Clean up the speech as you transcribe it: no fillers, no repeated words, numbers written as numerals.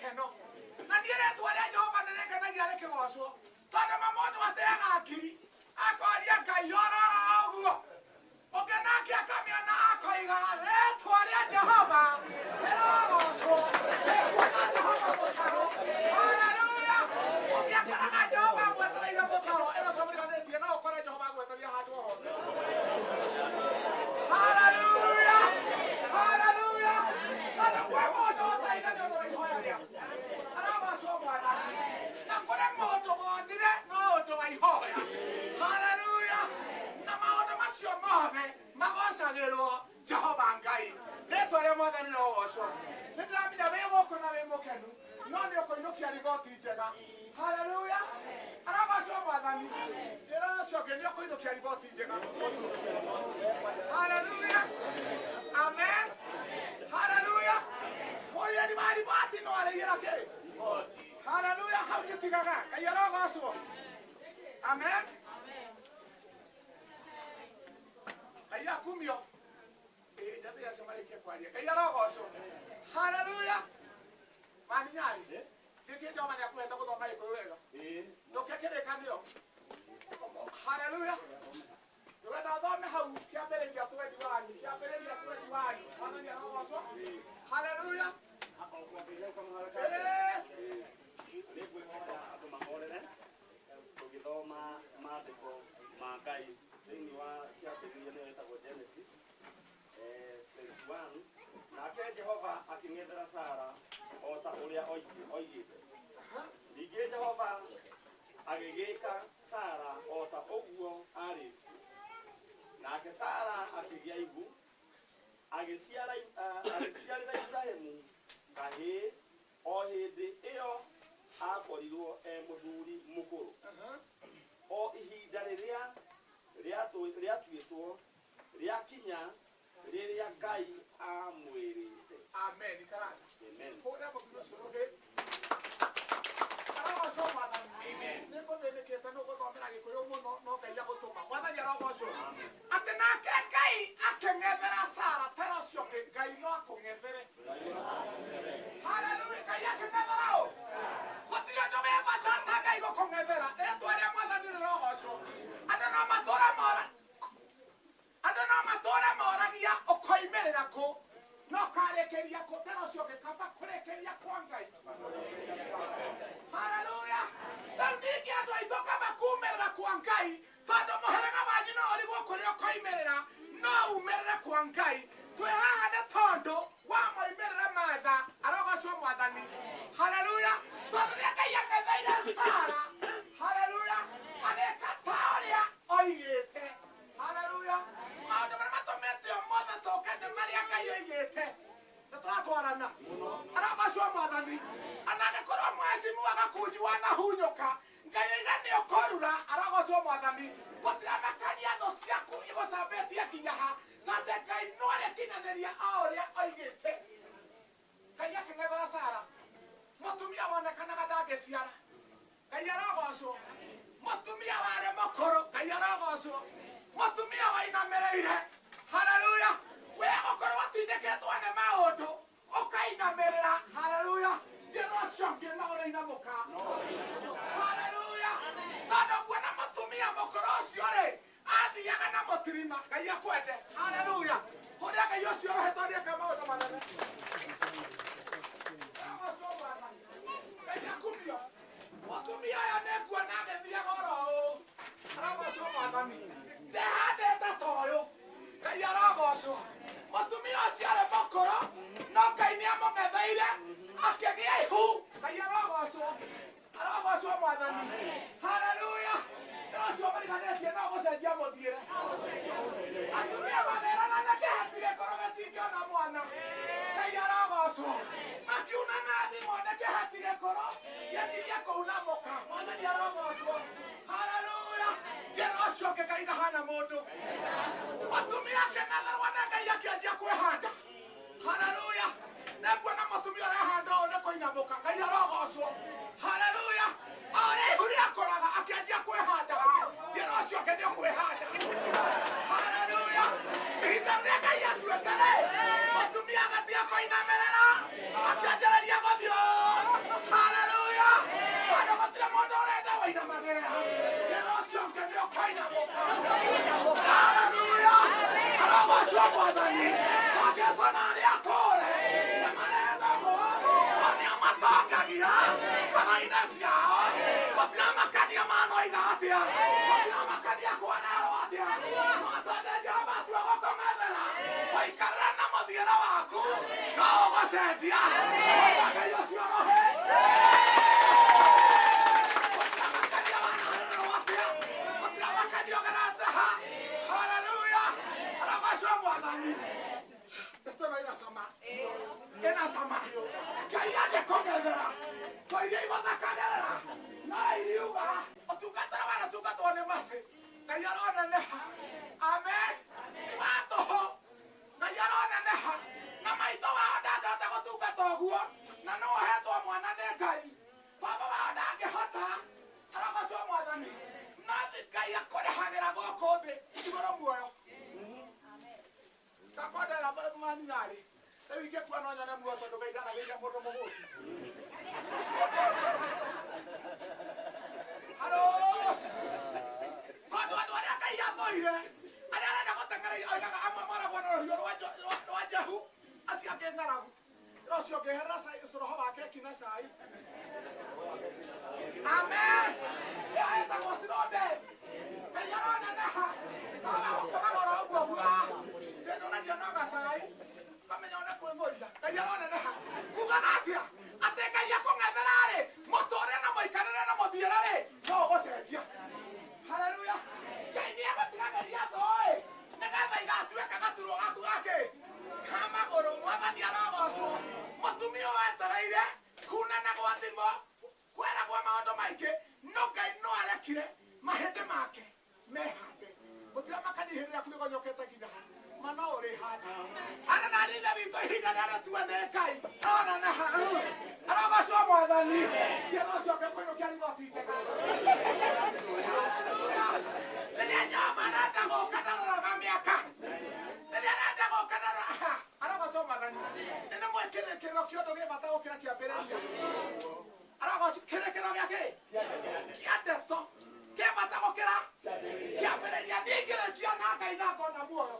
gĩkeno na niĩ rĩtwa rĩa Jehova nĩrĩngenagia rĩkĩgocwo tondũ mũndũ ateaga akiri akoria Ngai oro ũguo ũngĩ nake akamĩona akoiga rĩtwa rĩa Jehova rĩrogocwo rĩkuona Jehova mũtaro haleluya ũngĩ akoraga Jehova agwetereire mũtaro ĩno cũmĩrĩganĩtie no ũkore Jehova agwetereire handũ hothe haleluya haleluya tondũ kwĩ mũndũ ũtaire nĩ ũndũ wa ihoya rĩaku aragocwo Mwathani na kũrĩ mũndũ wonire no ũndũ wa ihoya haleluya na maũndũ macio mothe magocagĩrwo Jehova Ngai rĩtwa rĩa Mwathani rĩrogocwo nĩndĩramenya wĩ gũkũ na wĩ mũkenu no nĩ ũkũinũkia riboti njega haleluya aragocwo Mwathani ĩra ũcio ũngĩ nĩ ũkũinũkia riboti njega haleluya amen haleluya mũrieni wa riboti no arĩigĩra kĩ haleluya hau nĩtigaga Ngai arogocwo amen Ngai akumio ndathĩ acio marĩkia kwaria Ngai arogocwo haleluya mani nyari Siki Jehova nĩakuhete gũthoma gĩkũyũ wega ndũke kĩrĩkanĩro haleluya ndũrenda thome hau kĩambĩrĩria 21 kĩambĩrĩria 21 Mwathani arogocwo haleluya tũgĩthoma maandĩko ma Ngai thĩinĩ wa kĩambĩrĩria nĩyo ĩtagwo Genesis 21 nake Jehova akĩng'ethera Sara o ta ũrĩa oigĩte ningĩ Jehova agĩgĩka Sara o ta ũguo arĩtie nake Sara akĩgĩa ihu agĩciarĩra Ibrahimu kahĩĩ o hĩndĩ ĩyo akorirwo mũthuri mũkũrũ o ihinda rĩrĩa rĩatuĩtwo rĩakinya rĩrĩa Ngai amwĩrĩte amen karanga amen kũrĩa mũkũrũ ũcio arogocwo Mwathani amen nĩngũthĩnĩkĩte nĩ ũgũthomera gĩkũyũ mũno no Ngai agũtũma Mwathani arogocwo atĩ nake Ngai akĩng'ethera Sara tena ũcio ũngĩ Ngai no akũng'ethere haleluya Ngai akĩng'ethera ũ gũtirĩ ũndũ wĩgwatata Ngai gũkũng'ethera rĩtwa rĩa Mwathani rĩrogocwo andũ no matũũre moragia ũkoimĩrĩra kũ no karĩkĩria kũ tena ũcio ũngĩ kamba kũrĩkĩria kwa Ngai haleluya rĩu ningĩ andũ aitũ kamba kumĩrĩra kwa Ngai tondũ mũhĩrĩga wanyu no ũrigwo kũrĩa ũkoimĩrĩra no umĩrĩre kwa Ngai twĩ haha nĩ tondũ wa moimĩrĩra matha arogocwo Mwathani haleluya tondũ rĩa Ngai ang'etheire Sara haleluya agĩka ta ũrĩa oigĩte haleluya maũndũ marĩa matũmĩte ũmũthĩ tũke nĩ marĩa Ngai oigĩte nĩtũratwarana arogocwo Mwathani anangĩkorwo mwecimu agakunjua nahunyũka Ngai oiga nĩũkũrura arogocwo Mwathani gũtiramakania thũ ciaku igũcambĩtie nginya ha tate Ngai no arĩkinyanĩria o ũrĩa oigĩte Ngai akĩng'ethera Sara mũtumia wonekanaga ndangĩciara Ngai arogocwo mũtumia warĩ mũkũrũ Ngai arogocwo mũtumia wainamĩrĩire haleluya we gũkorwo atindĩkĩtwo nĩ maũndũ ũkainamĩrĩra haleluya njĩra ũcio ũngĩ no ũrĩinamũka haleluya tondũ kuona mũtumia mũkũrũ ũcio rĩ athiaga na mũtirima Ngai akwende haleluya kũrĩa Ngai ũcio rohetwo nĩeka maũndũ manene Ngai akumio mũtumia ũyũ nĩkuona agĩthiaga oro ũũ arogocwo Mwathani ndehandĩte ta ũyũ Ngai arogocwo mũtumia ũcio arĩ mũkũrũ no Ngai nĩamũng'etheire akĩgĩa ihu Ngai arogocwo Mwathani haleluya ũcio mũriganĩtie no gũcenjia mũthiĩre atumia magĩrana na kĩheti gĩkorwo gĩtingĩona mwana Ngai arogocwo makiuna na thimũ nĩ kĩheti gĩkorwo gĩtigie kũunamũka Mwathani arogocwo haleluya njĩra ũcio ũngĩ Ngai ndahana mũndũ mũtumia akĩng'etherwo na Ngai akĩanjia kwĩhanda haleluya nĩkuona mũtumia ũrehanda ũũ nĩ kũinamũka Ngai arogocwo haleluya o ũrĩa ihu rĩakũraga akĩanjia kwĩhanda njĩra ũcio ũngĩ nĩ kwĩhanda haleluya ihinda rĩrĩa Ngai atuĩte rĩ mũtumia agatiga kũinamĩrĩra akĩanjĩrĩria gũthiĩ ona arĩa akũre nĩ marethagwo o nĩo matongagia ngoro-inĩ ciao gũtiramakania manoiga atĩa gũtiramakania kwanero atĩa no tondũ Jehova atua gũkũng'ethera waikarĩra na mũthiĩre waku no ũgũcenjia Ngai ũcio rohe gũtiramakania wanarĩrwo atĩa gũtiramakania ũgerete ha haleluya aragocwo Mwathani Tena ina sama Ngai angĩkũng'ethera to iria igũthakagerera no iriuga ũtungatĩra wanatungatwo nĩ macĩ Ngai aroneneha amen tiga tũhũ Ngai aroneneha na maitũ wao ndangĩhota gũtungata ũguo na no ahetwo mwana nĩ Ngai baba wao ndangĩhota aragocwo Mwathani no Ngai akũrĩhagĩra gũkũ thĩ igũrũ muoyo takondera manyarĩ rĩu ingĩkua no nyone muoyo tondũ Ngai ndaragĩire mũndũ mũhũti halo tondũ andũ arĩa Ngai athũire arĩa arenda gũteng'eria oigaga amwe moragwo na rũhiũ rwa Jehu acio angĩ ng'aragu ũcio ũngĩherera cũroho wake kina cai amen etagwo Sironde Ngai aroneneha agũkũragora ũguo guo ndĩno nacio no gacai kamenya one kwĩmũria Ngai aroneneha kugaga atĩa atĩ Ngai akũng'ethera-rĩ mũtũũre na mũikarĩre na mũthiĩre-rĩ no ũgũcenjia haleluya Ngai nĩegũtigagĩria thũ-ĩ nĩgetha igatuĩka gaturwa gaku gakĩ ka magũrũ Mwathani arogocwo mũtumia wetereire kunana gwa thimo kweragwo maũndũ maingĩ no Ngai no arekire mahĩndĩ make mehande gũtiramakania hĩndĩ yaku nĩgonyokete nginya ma no ũrĩ handa ana na ithe witũ ihinda rĩarĩtuo nĩ Ngai oneneha arogocwo Mwathani kĩero ũcio ũngĩkũinũkia riboti njega rĩrĩa Jehova arenda gũũka ndaroraga mĩaka rĩrĩa arenda gũũka ndaroraga arogocwo Mwathani nĩ mwĩkĩrĩre kĩrĩro kĩothe gĩ bata gũkĩra kĩambĩrĩria arogocwo kĩrĩkĩro gĩakĩ kĩa ndeto kĩ bata gũkĩra kĩambĩrĩria ningĩ rĩkia na Ngai na ngona muoyo